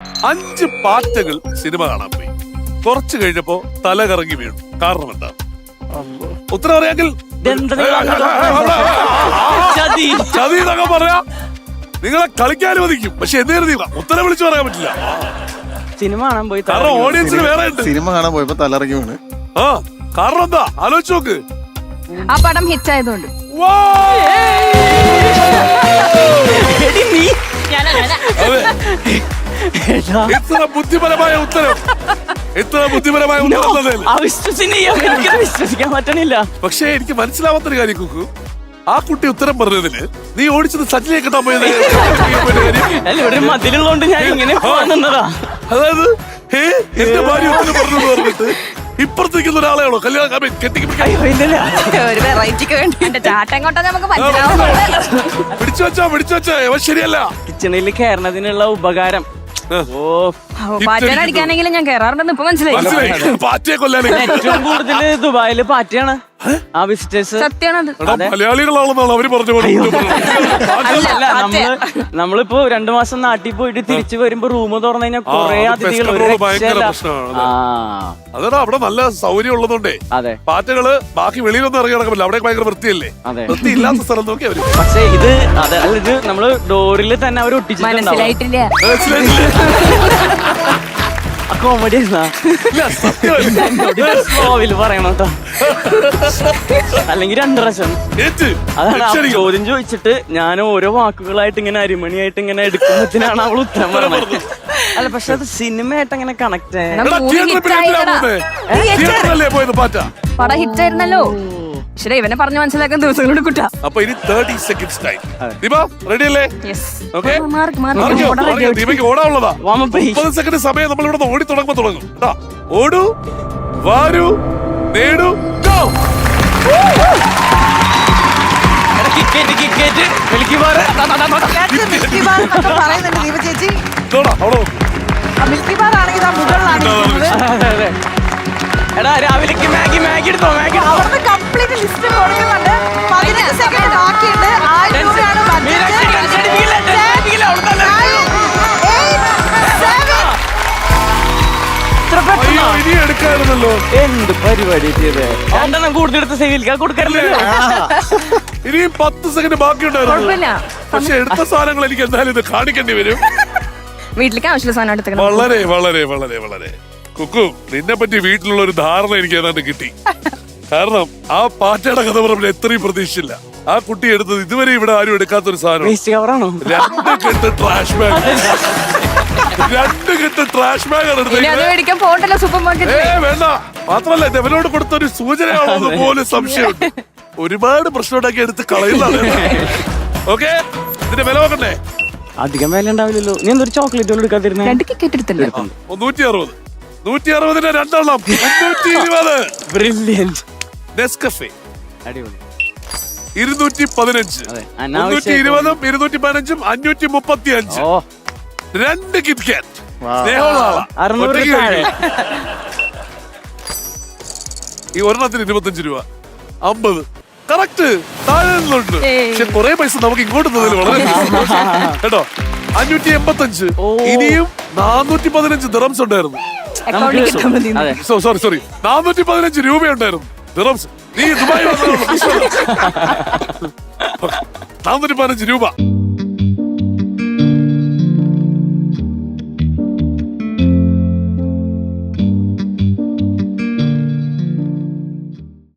5 പാറ്റകൾ cinema കാണാൻ പോയി. കുറച്ചു കഴിഞ്ഞപ്പോ തല കറങ്ങി വീണു. കാരണം എന്താ? ഉത്തരം അറിയാമെങ്കിൽ ചതി എന്നൊക്കെ പറയാ. നിങ്ങളെ കളിക്കാൻ അനുവദിക്കും, പക്ഷെ എന്ത് കരുതിയില്ല, ഉത്തരം വിളിച്ചു പറയാൻ പറ്റില്ല. സിനിമ കാണാൻ പോയി. കാരണം ഓഡിയൻസിന് വേറെ ഉണ്ട്. സിനിമ കാണാൻ പോയപ്പോ തലറങ്ങി വീണ്. ആ കാരണം എന്താ ആലോചിച്ച് നോക്ക്. ആ പടം ഹിറ്റ് ആയതുകൊണ്ട്. ഇത്ര ബുദ്ധിപരമായ ഉത്തരം, ഇത്ര ബുദ്ധിപരമായ ഉത്തരം വിശ്വസിക്കാൻ പറ്റണില്ല. പക്ഷേ എനിക്ക് മനസ്സിലാവാത്തൊരു കാര്യം കുക്കു, ആ കുട്ടി ഉത്തരം പറഞ്ഞതിന് നീ ഓടിച്ചത് സച്ചിനെ കിട്ടാൻ പോയത്. അല്ല, ഇവിടെ മതിലുള്ളതുകൊണ്ട് ഞാൻ ഇങ്ങനെ നിന്നതാ. അതായത് എന്റെ ഭാര്യ ഉത്തരം പറഞ്ഞു പറഞ്ഞിട്ട് ഇപ്പുറത്തേക്കുന്ന ഒരാളെയാണോ കല്യാണം ഒരു വെറൈറ്റിക്ക് വേണ്ടി ചാട്ടം കൊണ്ടാ നമുക്ക് മനസ്സിലാവുന്നത്. പിടിച്ചു വെച്ചാ ശരിയല്ല. കിച്ചണിൽ കയറുന്നതിനുള്ള ഉപകാരം. പാറ്റേനെ അടിക്കാനെങ്കിലും ഞാൻ കേറാറുണ്ടെന്ന് ഇപ്പൊ മനസ്സിലായി. പാറ്റയെ കൊല്ലാനേ ഏറ്റവും കൂടുതൽ ദുബായില് പാറ്റയാണ് ആ വിസിറ്റേഴ്സ്. സത്യമാണത്. മലയാളികളാണെന്നാണ് അവര് പറഞ്ഞു. നമ്മളിപ്പോ 2 മാസം നാട്ടിൽ പോയിട്ട് തിരിച്ചു വരുമ്പോ റൂം തുറന്നു കഴിഞ്ഞാൽ കുറെ അതിഥികൾ. അതാ അവിടെ നല്ല സൗകര്യം ഉള്ളതുകൊണ്ടേ അതെ പാറ്റകള് ബാക്കി വെളിയിലൊന്നും ഇറങ്ങി നടക്കാൻ പറ്റില്ല. അവിടെ ഭയങ്കര വൃത്തിയല്ലേ, വൃത്തി ഇല്ലാത്ത സ്ഥലം നോക്കി അവര്. പക്ഷെ ഇത് ഇത് നമ്മള് ഡോറിൽ തന്നെ അവർ ഒട്ടിച്ചിട്ടുണ്ടാവും. മനസ്സിലായിട്ടില്ല. കോമഡി പറയണോ അല്ലെങ്കിൽ 2 പ്രാവശ്യം. അതാണ് ചോദ്യം ചോദിച്ചിട്ട് ഞാൻ ഓരോ വാക്കുകളായിട്ട് ഇങ്ങനെ അരിമണിയായിട്ട് ഇങ്ങനെ എടുക്കുന്നതിനാണ് അവൾ ഉത്തരം പറഞ്ഞത്. അല്ല, പക്ഷെ അത് സിനിമയായിട്ട് അങ്ങനെ കണക്ട് പടം ഹിറ്റ് ആയിരുന്നല്ലോ. ശരി, ഇവനെ പറഞ്ഞു മനസ്സിലാക്കാൻ ദിവസങ്ങളോട് കുട്ടാ. അപ്പൊ ഇനി 30 seconds ടൈം. ദീപ റെഡി അല്ലേ? ദീപയ്ക്ക് ഓടാനുള്ളതാ. 30 സെക്കൻഡ് സമയം നമ്മൾ ഇവിടെ ഓടി തുടങ്ങുമ്പോ തുടങ്ങും. ഓടൂ, വാരൂ, നേടൂ, ഗോ. എടാ രാവിലേക്ക് മാഗി എടുത്തോ. മാഗി അവിടുന്ന് കംപ്ലീറ്റ് ലിസ്റ്റ് കൊടുക്കുന്നുണ്ട്. 15 സെക്കൻഡ് ബാക്കിയുണ്ട്. 1000 രൂപയാണ് ഇനി എടുക്കാറുണ്ടല്ലോ. എന്ത് പരിപാടി ചെയ്തേ? 2 കൂടുതലെടുത്ത് സേവിൽക്കാൻ കൊടുക്കാറില്ലല്ലോ. ഇനി 10 സെക്കൻഡ് ബാക്കിയുണ്ടായിരുന്നു. പക്ഷെ എടുത്ത സാധനങ്ങൾ എനിക്ക് എന്തായാലും ഇത് കാണിക്കേണ്ടി വരും. വീട്ടിലേക്ക് ആവശ്യമുള്ള സാധനം എടുത്തേക്കണം. വളരെ വളരെ വളരെ വളരെ കുക്കു, നിന്നെ പറ്റി വീട്ടിലുള്ള ഒരു ധാരണ എനിക്ക് ഏതാണ്ട് കിട്ടി. കാരണം ആ പാറ്റയുടെ കഥ പറയുമ്പോൾ എത്രയും പ്രതീക്ഷിച്ചില്ല. ആ കുട്ടി എടുത്തത് ഇതുവരെ ഇവിടെ ആരും എടുക്കാത്തൊരു സാധനം. 2 കെട്ട് ട്രാഷ് ബാഗ്. 2 കെട്ട് ട്രാഷ് ബാഗ് ആണ് എടുത്തത്. വേണ്ട, മാത്രമല്ല ഇവനോട് കൊടുത്തൊരു സൂചനയാണോ പോലും സംശയമുണ്ട്. ഒരുപാട് പ്രശ്നം ഉണ്ടാക്കി എടുത്ത് കളയുന്നതാണ്. ഓക്കെ, ഇതിന്റെ വില നോക്കണ്ടേ? അധികം വില ഉണ്ടാവില്ലല്ലോ. നീ എന്തൊരു ചോക്ലേറ്റ് എടുക്കാതിരുന്ന? 2 ടിക്കറ്റ് എടുത്തല്ലോ. 160. 160ന് 2 എണ്ണം 320. ബ്രില്യന്റ്. നെസ്കഫേ അടിപൊളി. 215. 320ഉം 215ഉം 535. 2 കിറ്റ്കാറ്റ്. സ്നേഹമുള്ള ആളാ. 600 ഈ ഒരെണ്ണത്തിന് 25 രൂപ. 50 കറക്റ്റ്. താഴെ നിന്നുണ്ട്. പക്ഷെ കുറെ പൈസ നമുക്ക് ഇങ്ങോട്ട് തന്നതിൽ വളരെ കേട്ടോ. 585. ഇനിയും 415 ദിറംസ് ഉണ്ടായിരുന്നു. സോറി 415 രൂപയുണ്ടായിരുന്നു ദിറംസ്. നീ ദുബായ് 415 രൂപ.